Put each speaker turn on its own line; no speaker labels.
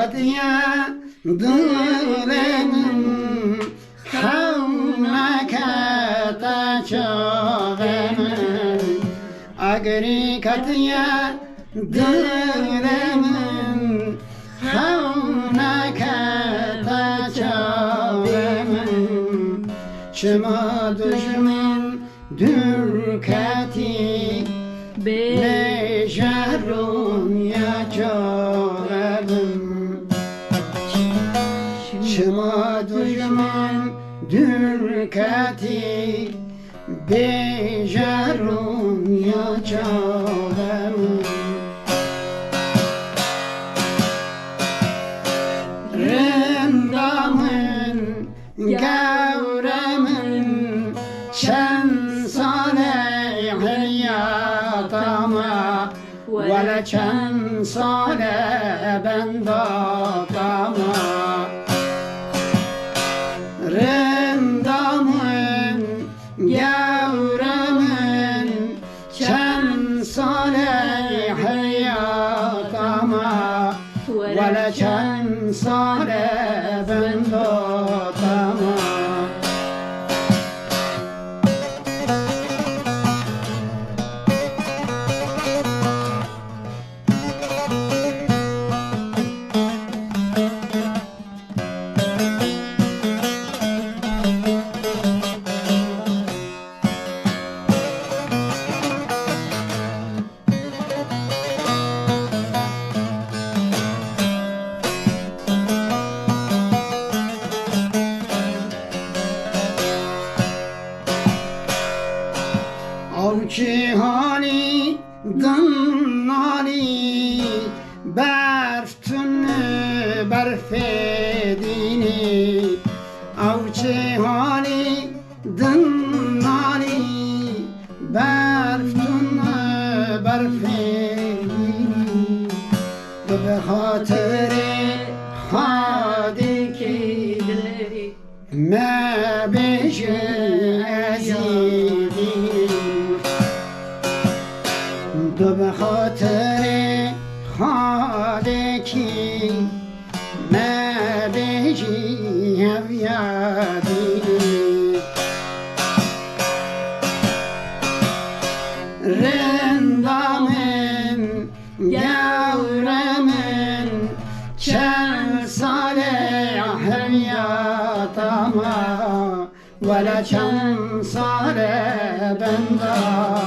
کدیا دلم خونک تچاغم اگری کدیا دلم خونک تچاغم شما دشمن درکتی به شهرون یا چاغم شما دشمن درکتی به شهرون یا چاغم رندامن گورمن چند ساله حیاتم ولی چند ساله بنداتم رندامن گورمن چند ساله حیاتم ولی چند ساله بنداتم آوچه حالی دنالی برفتون برف دینی آوچه حالی دنالی برفتون برف دینی تو به خاطر خادی که ما بشه عزیزی تو به خاطر خالکی ما بجی یادی رندامن گورمن چند ساله حیاتم ولی چند ساله بندم